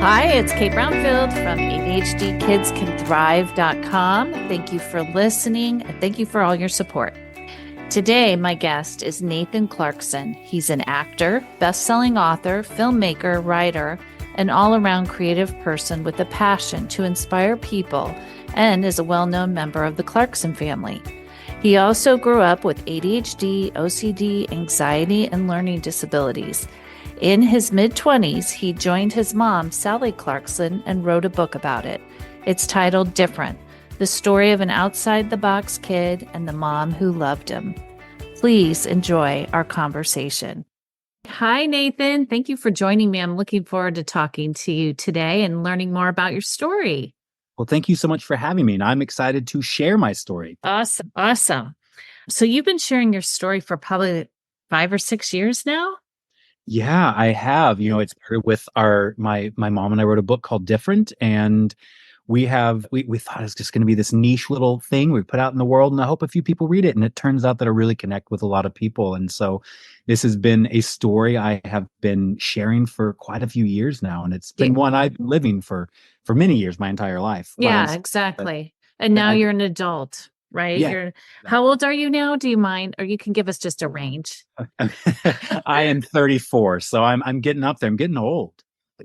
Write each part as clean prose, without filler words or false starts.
Hi, it's Kate Brownfield from ADHDkidscanthrive.com. Thank you for listening and thank you for all your support. Today, my guest is Nathan Clarkson. He's an actor, best-selling author, filmmaker, writer, and all-around creative person with a passion to inspire people and is a well-known member of the Clarkson family. He also grew up with ADHD, OCD, anxiety, and learning disabilities. In his mid-20s, he joined his mom, Sally Clarkson, and wrote a book about it. It's titled Different, the story of an outside-the-box kid and the mom who loved him. Please enjoy our conversation. Hi, Nathan. Thank you for joining me. I'm looking forward to talking to you today and learning more about your story. Well, thank you so much for having me, and I'm excited to share my story. Awesome. So you've been sharing your story for probably 5 or 6 years now? Yeah, I have. It started with my mom and I wrote a book called Different, and we thought it was just going to be this niche little thing we put out in the world, and I hope a few people read it. And it turns out that I really connect with a lot of people, and so this has been a story I have been sharing for quite a few years now, and it's been one I've been living for many years, my entire life. Yeah, exactly. And now you're an adult, right? Yeah. How old are you now? Do you mind? Or you can give us just a range. I am 34, so I'm getting up there. I'm getting old.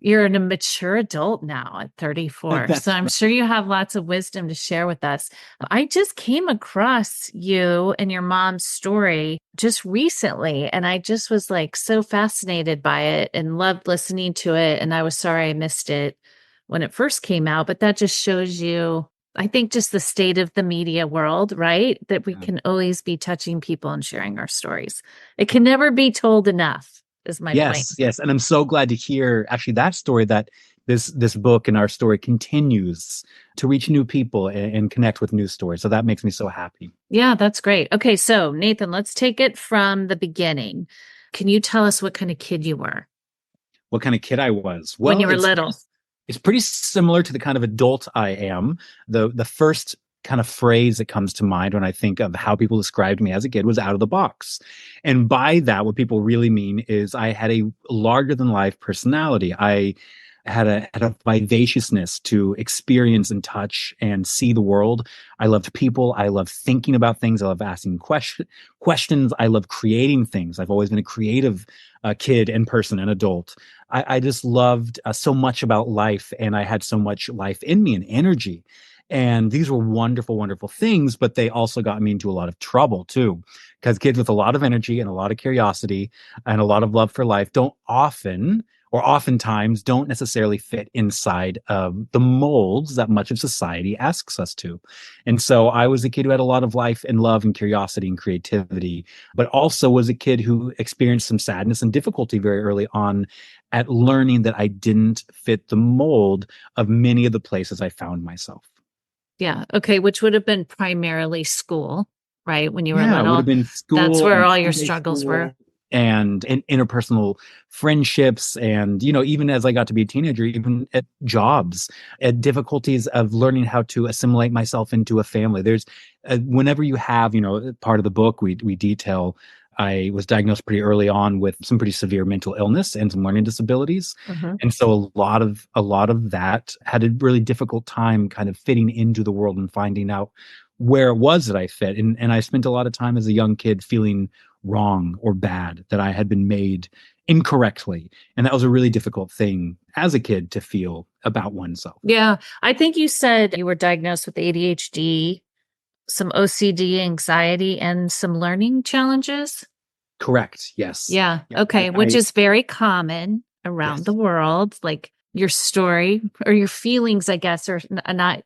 You're a mature adult now at 34. So I'm sure you have lots of wisdom to share with us. I just came across you and your mom's story just recently, and I just was like so fascinated by it and loved listening to it. And I was sorry I missed it when it first came out, but that just shows you, I think, just the state of the media world, right? That we can always be touching people and sharing our stories. It can never be told enough. Is my point. Yes. And I'm so glad to hear actually that story, that this book and our story continues to reach new people and connect with new stories. So that makes me so happy. Yeah, that's great. Okay, so Nathan, let's take it from the beginning. Can you tell us what kind of kid you were? What kind of kid I was? When you were little. It's pretty similar to the kind of adult I am. The first kind of phrase that comes to mind when I think of how people described me as a kid was out of the box. And by that, what people really mean is I had a larger than life personality. I had a vivaciousness to experience and touch and see the world. I loved people. I love thinking about things. I love asking questions. I love creating things. I've always been a creative kid and person and adult. I just loved so much about life, and I had so much life in me and energy. And these were wonderful, wonderful things, but they also got me into a lot of trouble too, because kids with a lot of energy and a lot of curiosity and a lot of love for life oftentimes don't necessarily fit inside of the molds that much of society asks us to. And so I was a kid who had a lot of life and love and curiosity and creativity, but also was a kid who experienced some sadness and difficulty very early on at learning that I didn't fit the mold of many of the places I found myself. Yeah. Okay. Which would have been primarily school, right? When you were little. It would have been school. That's where all your struggles were. And interpersonal friendships. And, even as I got to be a teenager, even at jobs, at difficulties of learning how to assimilate myself into a family. There's whenever you have, part of the book, we detail I was diagnosed pretty early on with some pretty severe mental illness and some learning disabilities. Mm-hmm. And so a lot of that had a really difficult time kind of fitting into the world and finding out where it was that I fit. And I spent a lot of time as a young kid feeling wrong or bad, that I had been made incorrectly. And that was a really difficult thing as a kid to feel about oneself. Yeah. I think you said you were diagnosed with ADHD, some OCD, anxiety, and some learning challenges. Correct. Yes. Yeah. Okay. Which is very common around the world. Like your story or your feelings, I guess, are not,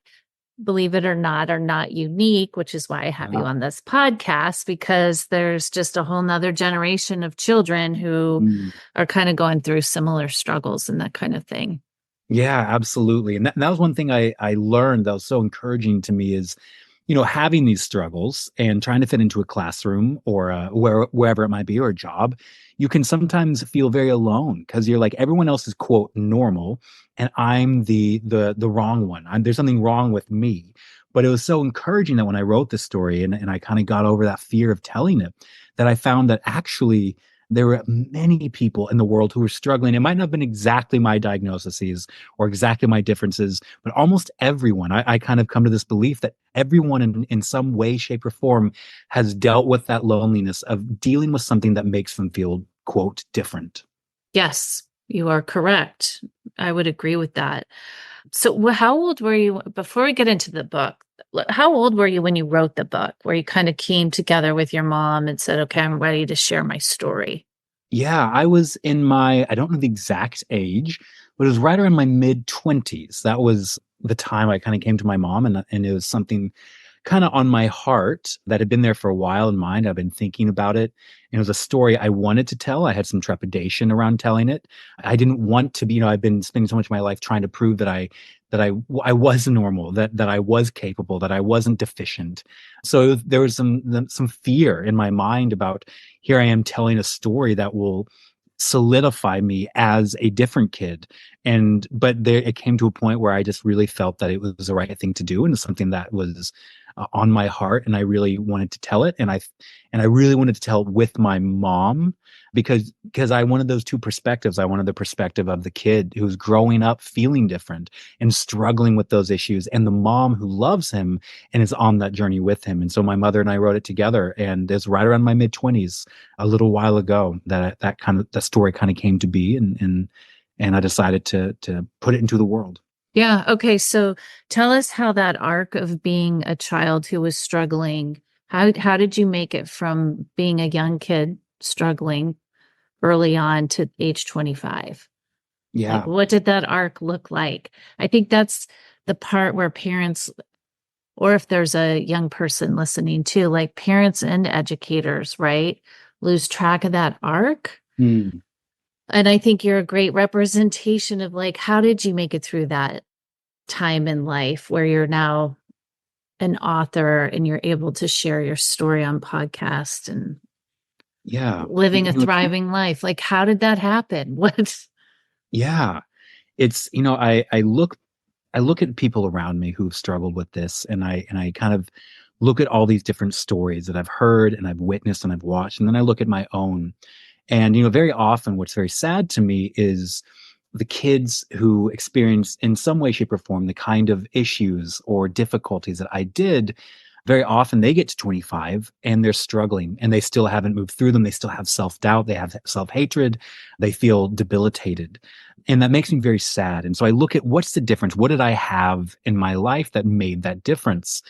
believe it or not, are not unique, which is why I have you on this podcast, because there's just a whole nother generation of children who are kind of going through similar struggles and that kind of thing. Yeah, absolutely. And that was one thing I learned that was so encouraging to me is, having these struggles and trying to fit into a classroom or wherever it might be, or a job, you can sometimes feel very alone because you're like, everyone else is quote normal and I'm the wrong one. There's something wrong with me. But it was so encouraging that when I wrote this story and I kind of got over that fear of telling it, that I found that actually there were many people in the world who were struggling. It might not have been exactly my diagnoses or exactly my differences, but almost everyone. I kind of come to this belief that everyone in some way, shape, or form has dealt with that loneliness of dealing with something that makes them feel, quote, different. Yes, you are correct. I would agree with that. So, how old were you before we get into the book? How old were you when you wrote the book, where you kind of came together with your mom and said, okay, I'm ready to share my story? Yeah, I was in my, I don't know the exact age, but it was right around my mid 20s. That was the time I kind of came to my mom, and it was something kind of on my heart that had been there for a while in mind. I've been thinking about it. And it was a story I wanted to tell. I had some trepidation around telling it. I didn't want to be, I've been spending so much of my life trying to prove that I was normal, that I was capable, that I wasn't deficient. So there was some fear in my mind about, here I am telling a story that will solidify me as a different kid. But there, it came to a point where I just really felt that it was the right thing to do, and something that was on my heart, and I really wanted to tell it. And I really wanted to tell it with my mom, because I wanted those two perspectives. I wanted the perspective of the kid who's growing up feeling different and struggling with those issues, and the mom who loves him and is on that journey with him. And so my mother and I wrote it together, and it's right around my mid 20s, a little while ago, that story kind of came to be, and I decided to put it into the world. Yeah. Okay. So tell us how that arc of being a child who was struggling, how did you make it from being a young kid struggling early on to age 25? Like, Yeah. what did that arc look like? I think that's the part where parents, or if there's a young person listening too, like parents and educators, right, lose track of that arc. Mm. And I think you're a great representation of like, how did you make it through that time in life where you're now an author and you're able to share your story on podcast and Yeah. living a thriving life? Like, how did that happen? What? Yeah. It's, I look at people around me who've struggled with this, and I kind of look at all these different stories that I've heard and I've witnessed and I've watched, and then I look at my own. And very often what's very sad to me is the kids who experience in some way, shape, or form the kind of issues or difficulties that I did. Very often they get to 25 and they're struggling, and they still haven't moved through them. They still have self-doubt, they have self-hatred, they feel debilitated. And that makes me very sad. And so I look at, what's the difference? What did I have in my life that made that difference?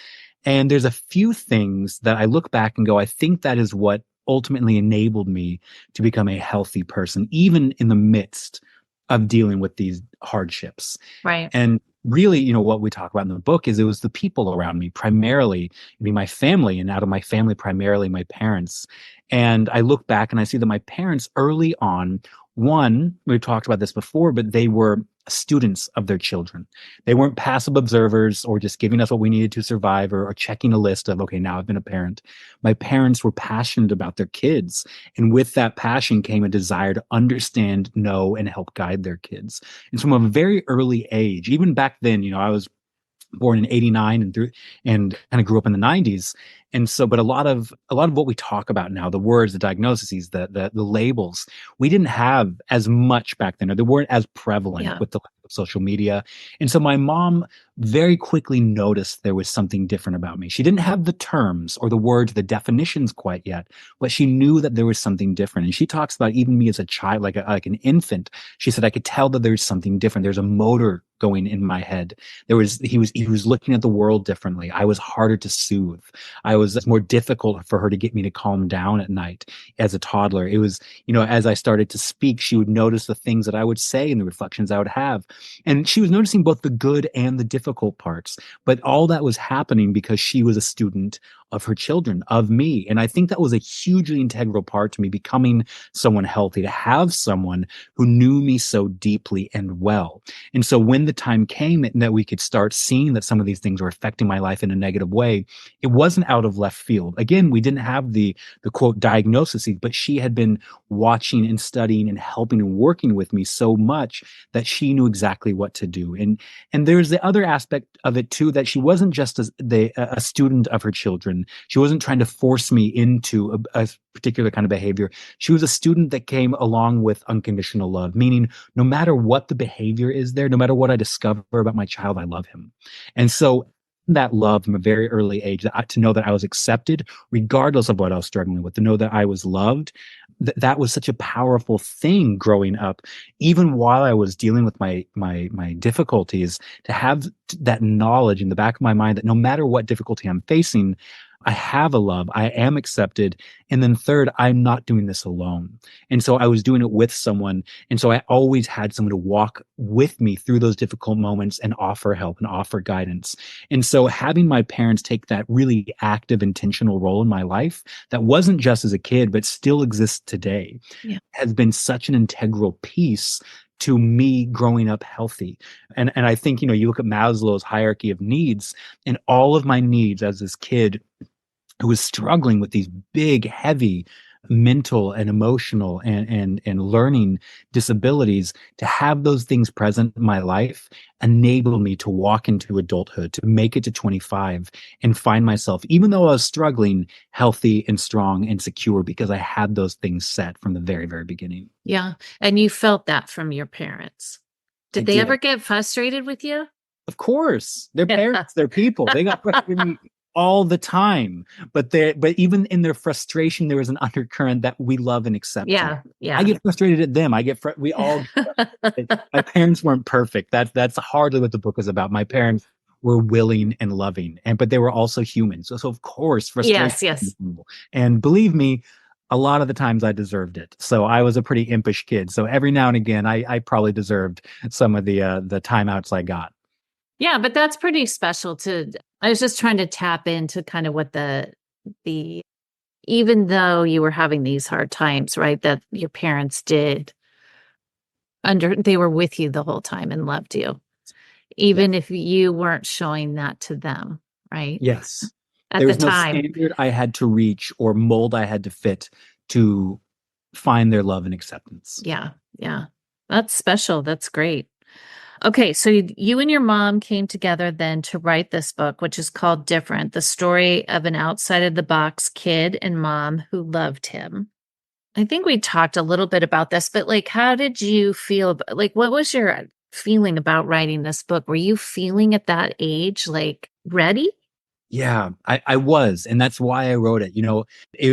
And there's a few things that I look back and go, I think that is what ultimately enabled me to become a healthy person, even in the midst of dealing with these hardships. Right. And really, what we talk about in the book is, it was the people around me, primarily, my family, and out of my family, primarily my parents. And I look back and I see that my parents early on, one, we've talked about this before, but they were students of their children. They weren't passive observers or just giving us what we needed to survive, or checking a list of, okay, now I've been a parent. My parents were passionate about their kids. And with that passion came a desire to understand, know, and help guide their kids. And from a very early age, even back then, I was born in 89 and kind of grew up in the 90s. And so, but a lot of what we talk about now, the words, the diagnoses, the labels, we didn't have as much back then, or they weren't as prevalent Yeah. with the social media. And so my mom very quickly noticed there was something different about me. She didn't have the terms or the words, the definitions quite yet, but she knew that there was something different. And she talks about even me as a child, like an infant. She said, I could tell that there's something different. There's a motor going in my head. He was looking at the world differently. I was harder to soothe. I was more difficult for her to get me to calm down at night as a toddler. It was, as I started to speak, she would notice the things that I would say and the reflections I would have. And she was noticing both the good and the difficult parts. But all that was happening because she was a student of her children, of me. And I think that was a hugely integral part to me becoming someone healthy, to have someone who knew me so deeply and well. And so when the time came that we could start seeing that some of these things were affecting my life in a negative way, it wasn't out of left field. Again, we didn't have the quote diagnosis, but she had been watching and studying and helping and working with me so much that she knew exactly what to do. And there's the other aspect of it too, that she wasn't just a student of her children, person. She wasn't trying to force me into a particular kind of behavior. She was a student that came along with unconditional love, meaning no matter what the behavior is there, no matter what I discover about my child, I love him. And so that love from a very early age, to know that I was accepted regardless of what I was struggling with, to know that I was loved, that was such a powerful thing growing up. Even while I was dealing with my difficulties, to have that knowledge in the back of my mind that no matter what difficulty I'm facing, I have a love, I am accepted. And then third, I'm not doing this alone. And so I was doing it with someone. And so I always had someone to walk with me through those difficult moments and offer help and offer guidance. And so having my parents take that really active, intentional role in my life that wasn't just as a kid, but still exists today, has been such an integral piece to me growing up healthy. And I think, you look at Maslow's hierarchy of needs, and all of my needs as this kid who was struggling with these big, heavy mental and emotional and learning disabilities, to have those things present in my life enabled me to walk into adulthood, to make it to 25 and find myself, even though I was struggling, healthy and strong and secure because I had those things set from the very, very beginning. Yeah. And you felt that from your parents. Did they ever get frustrated with you? Of course. They're parents, they're people. They got frustrated with me all the time. But even in their frustration, there was an undercurrent that we love and accept. Yeah. I get frustrated at them. We all my parents weren't perfect. That's hardly what the book is about. My parents were willing and loving, but they were also human. So of course, frustration. Yes. And believe me, a lot of the times I deserved it. So I was a pretty impish kid. So every now and again, I probably deserved some of the timeouts I got. Yeah, but that's pretty special I was just trying to tap into kind of what the even though you were having these hard times, right, that your parents they were with you the whole time and loved you, even if you weren't showing that to them, right? Yes. At There the was no time. standard I had to reach or mold I had to fit to find their love and acceptance. Yeah. Yeah. That's special. That's great. Okay, so you and your mom came together then to write this book, which is called Different, the story of an outside of the box kid and mom who loved him. I think we talked a little bit about this, but how did you feel? What was your feeling about writing this book? Were you feeling at that age, ready? Yeah, I was. And that's why I wrote it.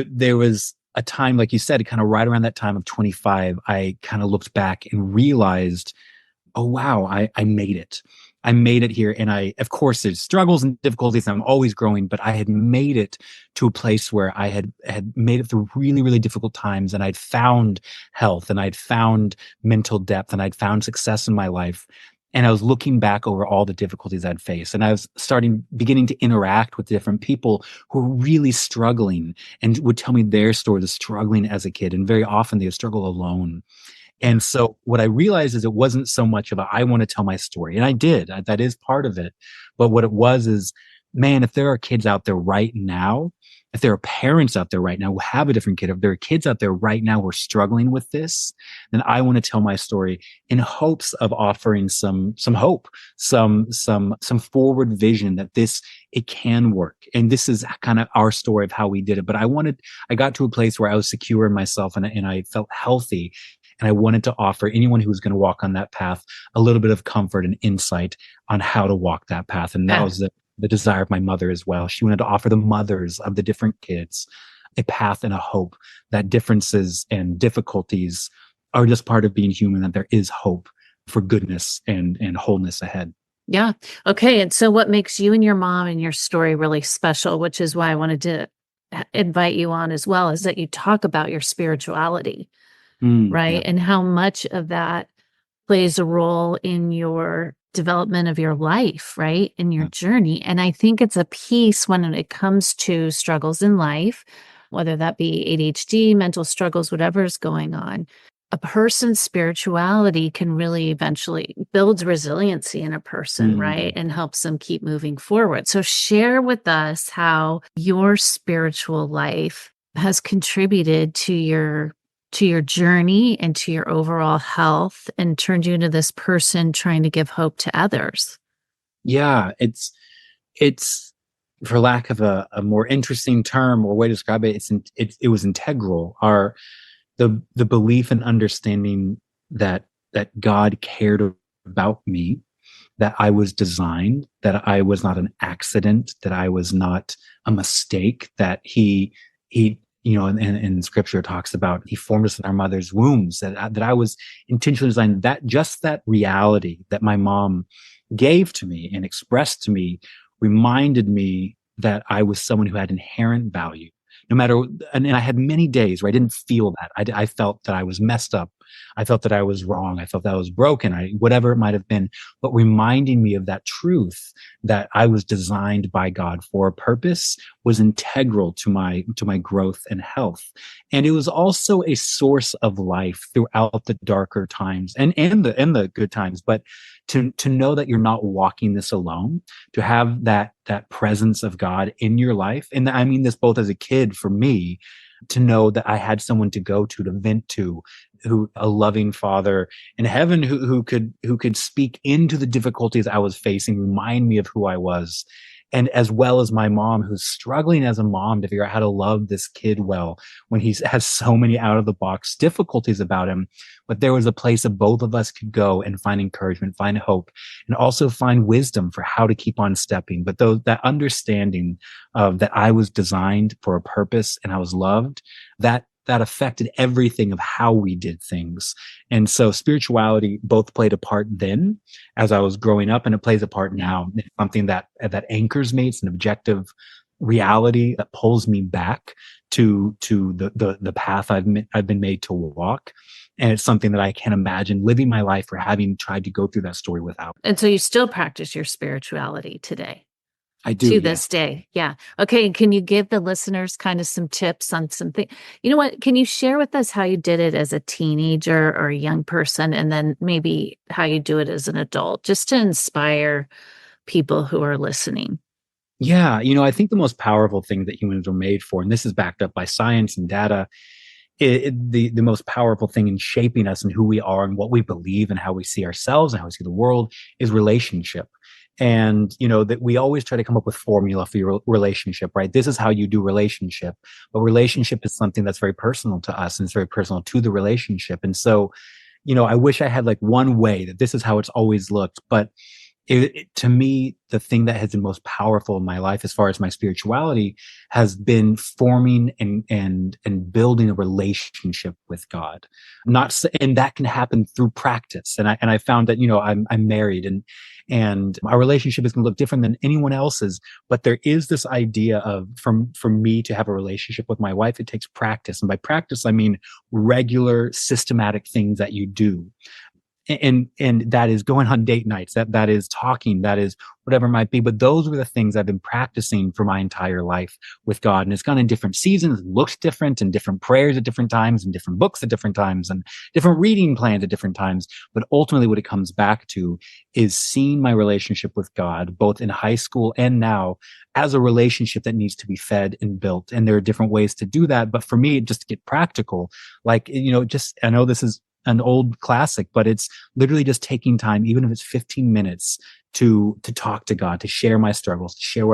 There was a time, like you said, kind of right around that time of 25, I kind of looked back and realized, oh, wow, I made it. I made it here. And of course, there's struggles and difficulties. And I'm always growing, but I had made it to a place where I had made it through really, really difficult times. And I'd found health and I'd found mental depth and I'd found success in my life. And I was looking back over all the difficulties I'd faced. And I was beginning to interact with different people who were really struggling and would tell me their stories of struggling as a kid. And very often they would struggle alone. And so what I realized is it wasn't so much about, I want to tell my story. And I did, that is part of it. But what it was is, man, if there are kids out there right now, if there are parents out there right now who have a different kid, if there are kids out there right now who are struggling with this, then I want to tell my story in hopes of offering some hope, some forward vision that it can work. And this is kind of our story of how we did it. But I got to a place where I was secure in myself and I felt healthy. And I wanted to offer anyone who was going to walk on that path a little bit of comfort and insight on how to walk that path. And that was the desire of my mother as well. She wanted to offer the mothers of the different kids a path and a hope that differences and difficulties are just part of being human, that there is hope for goodness and wholeness ahead. Yeah. Okay. And so what makes you and your mom and your story really special, which is why I wanted to invite you on as well, is that you talk about your spirituality. Right. Yeah. And how much of that plays a role in your development of your life, right? In your journey. And I think it's a piece when it comes to struggles in life, whether that be ADHD, mental struggles, whatever is going on. A person's spirituality can really eventually builds resiliency in a person, right? And helps them keep moving forward. So share with us how your spiritual life has contributed to your journey and to your overall health and turned you into this person trying to give hope to others. Yeah, it's for lack of a more interesting term or way to describe it, it was integral. The belief and understanding that God cared about me, that I was designed, that I was not an accident, that I was not a mistake, that he in scripture talks about he formed us in our mother's wombs, that I was intentionally designed. That just that reality that my mom gave to me and expressed to me reminded me that I was someone who had inherent value. No matter, and I had many days where I didn't feel that. I felt that I was messed up. I felt that I was wrong. I felt that I was broken. Whatever it might have been, but reminding me of that truth that I was designed by God for a purpose was integral to my growth and health. And it was also a source of life throughout the darker times and the good times. But to know that you're not walking this alone, to have that presence of God in your life. And I mean this both as a kid for me, to know that I had someone to go to vent to, who a loving father in heaven who could speak into the difficulties I was facing, remind me of who I was. And as well as my mom, who's struggling as a mom to figure out how to love this kid well when he has so many out of the box difficulties about him. But there was a place that both of us could go and find encouragement, find hope, and also find wisdom for how to keep on stepping. But that understanding of that I was designed for a purpose and I was loved, that affected everything of how we did things. And so spirituality both played a part then as I was growing up, and it plays a part now. It's something that anchors me. It's an objective reality that pulls me back to the path I've been made to walk. And it's something that I can't imagine living my life or having tried to go through that story without. And so you still practice your spirituality today? I do, To yes. this day. Yeah. Okay. Can you give the listeners kind of some tips on something? You know what? Can you share with us how you did it as a teenager or a young person, and then maybe how you do it as an adult, just to inspire people who are listening? Yeah, I think the most powerful thing that humans are made for, and this is backed up by science and data, the most powerful thing in shaping us and who we are and what we believe and how we see ourselves and how we see the world is relationship. And that we always try to come up with formula for your relationship, right? This is how you do relationship, but relationship is something that's very personal to us and it's very personal to the relationship. And so I wish I had like one way that this is how it's always looked, but to me, the thing that has been most powerful in my life, as far as my spirituality, has been forming and building a relationship with God. And that can happen through practice. And I found that I'm married, and our relationship is going to look different than anyone else's. But there is this idea of for me to have a relationship with my wife, it takes practice, and by practice I mean regular, systematic things that you do. And that is going on date nights, that is talking, that is whatever it might be. But those were the things I've been practicing for my entire life with God. And it's gone in different seasons, looked different, and different prayers at different times, and different books at different times, and different reading plans at different times. But ultimately what it comes back to is seeing my relationship with God, both in high school and now, as a relationship that needs to be fed and built. And there are different ways to do that. But for me, just to get practical, like, I know this is an old classic, but it's literally just taking time, even if it's 15 minutes, to talk to God, to share my struggles, to share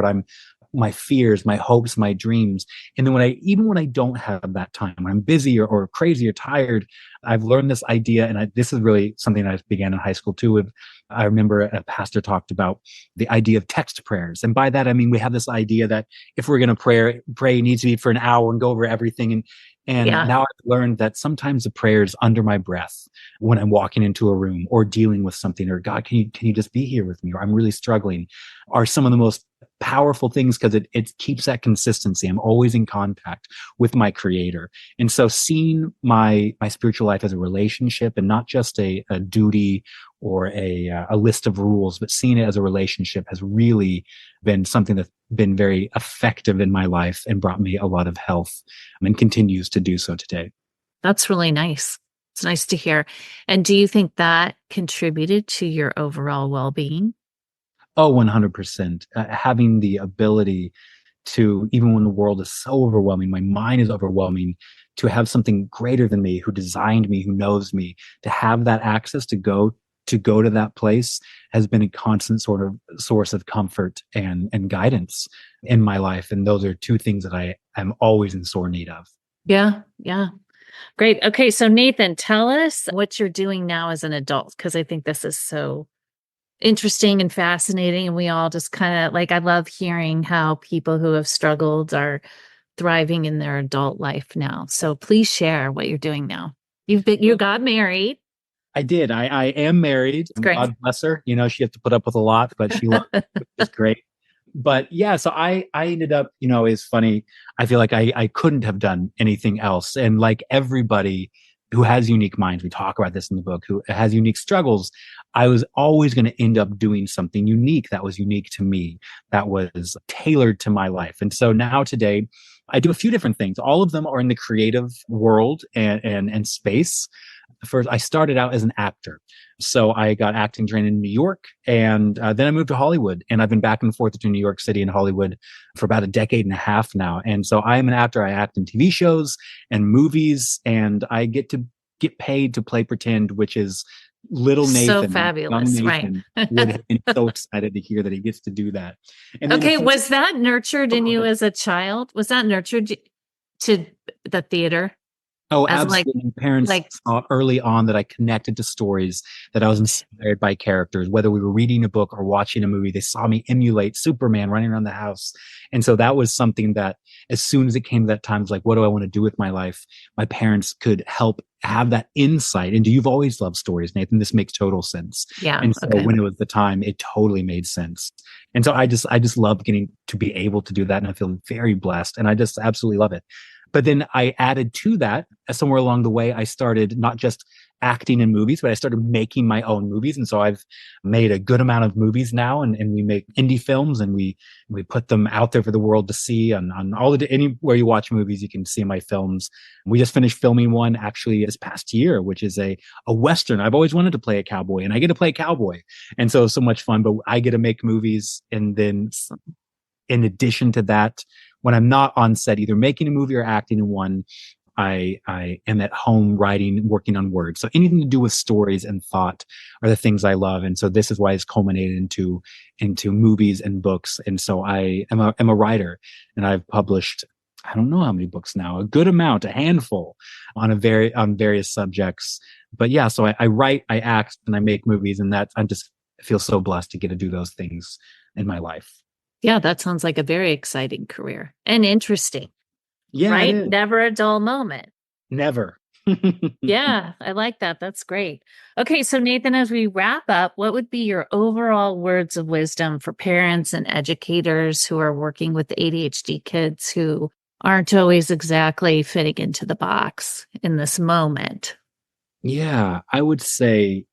my fears, my hopes, my dreams. And then when I don't have that time, when I'm busy or crazy or tired, I've learned this idea. And this is really something I began in high school too. I remember a pastor talked about the idea of text prayers. And by that, I mean, we have this idea that if we're going to pray needs to be for an hour and go over everything. And Yeah. now I've learned that sometimes the prayers under my breath when I'm walking into a room or dealing with something, or God, can you just be here with me? Or I'm really struggling, are some of the most powerful things, because it keeps that consistency. I'm always in contact with my creator. And so seeing my spiritual life as a relationship and not just a duty or a list of rules, but seeing it as a relationship has really been something that's been very effective in my life and brought me a lot of health, and continues to do so today. That's really nice. It's nice to hear. And do you think that contributed to your overall well-being? Oh, 100%. Having the ability to, even when the world is so overwhelming, my mind is overwhelming, to have something greater than me, who designed me, who knows me, to have that access to go to go to that place has been a constant sort of source of comfort and guidance in my life. And those are two things that I am always in sore need of. Yeah. Yeah. Great. Okay. So Nathan, tell us what you're doing now as an adult, because I think this is so interesting and fascinating. And we all just kind of I love hearing how people who have struggled are thriving in their adult life now. So please share what you're doing now. You got married. I did. I am married. Great. God bless her. She has to put up with a lot, but she loves it, which is great. But yeah, so I ended up, it's funny. I feel like I couldn't have done anything else. And like everybody who has unique minds, we talk about this in the book, who has unique struggles, I was always going to end up doing something unique that was unique to me, that was tailored to my life. And so now today, I do a few different things. All of them are in the creative world and space. First, I started out as an actor. So I got acting trained in New York, and then I moved to Hollywood, and I've been back and forth between New York City and Hollywood for about a decade and a half now. And so I am an actor. I act in TV shows and movies, and I get paid to play pretend, which is little Nathan. So fabulous, Nathan, right? would have been so excited to hear that he gets to do that. And okay, was that nurtured in you as a child? Was that nurtured to the theater? Oh, absolutely. Parents saw early on that I connected to stories, that I was inspired by characters, whether we were reading a book or watching a movie. They saw me emulate Superman running around the house. And so that was something that as soon as it came to that time, it was like, what do I want to do with my life? My parents could help have that insight into, you've always loved stories, Nathan. This makes total sense. Yeah. And so when it was the time, it totally made sense. And so I just love getting to be able to do that. And I feel very blessed, and I just absolutely love it. But then I added to that, somewhere along the way, I started not just acting in movies, but I started making my own movies. And so I've made a good amount of movies now, and we make indie films, and we put them out there for the world to see on all anywhere you watch movies, you can see my films. We just finished filming one actually this past year, which is a Western. I've always wanted to play a cowboy, and I get to play a cowboy. And so it's so much fun, but I get to make movies. And then in addition to that, when I'm not on set, either making a movie or acting in one, I am at home writing, working on words. So anything to do with stories and thought are the things I love. And so this is why it's culminated into movies and books. And so I am a writer, and I've published, I don't know how many books now, a good amount, a handful on various subjects. But yeah, so I write, I act, and I make movies, and I feel so blessed to get to do those things in my life. Yeah, that sounds like a very exciting career and interesting. Yeah, right? Never a dull moment. Never. Yeah, I like that. That's great. Okay, so Nathan, as we wrap up, what would be your overall words of wisdom for parents and educators who are working with ADHD kids who aren't always exactly fitting into the box in this moment? Yeah, I would say,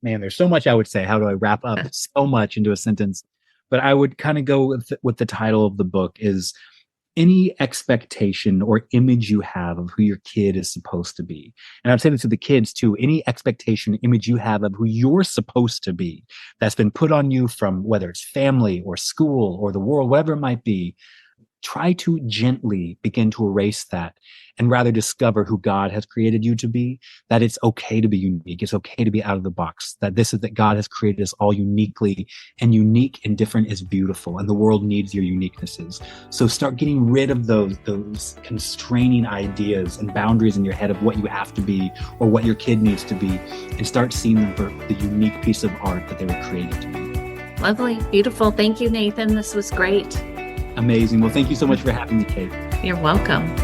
man, there's so much I would say. How do I wrap up so much into a sentence? But I would kind of go with the title of the book is any expectation or image you have of who your kid is supposed to be. And I'm saying this to the kids too, any expectation, image you have of who you're supposed to be that's been put on you from whether it's family or school or the world, whatever it might be, try to gently begin to erase that and rather discover who God has created you to be, that it's okay to be unique. It's okay to be out of the box, that God has created us all uniquely, and unique and different is beautiful, and the world needs your uniquenesses. So start getting rid of those constraining ideas and boundaries in your head of what you have to be or what your kid needs to be, and start seeing them for the unique piece of art that they were created to be. Lovely. Beautiful. Thank you, Nathan. This was great. Amazing. Well, thank you so much for having me, Kate. You're welcome.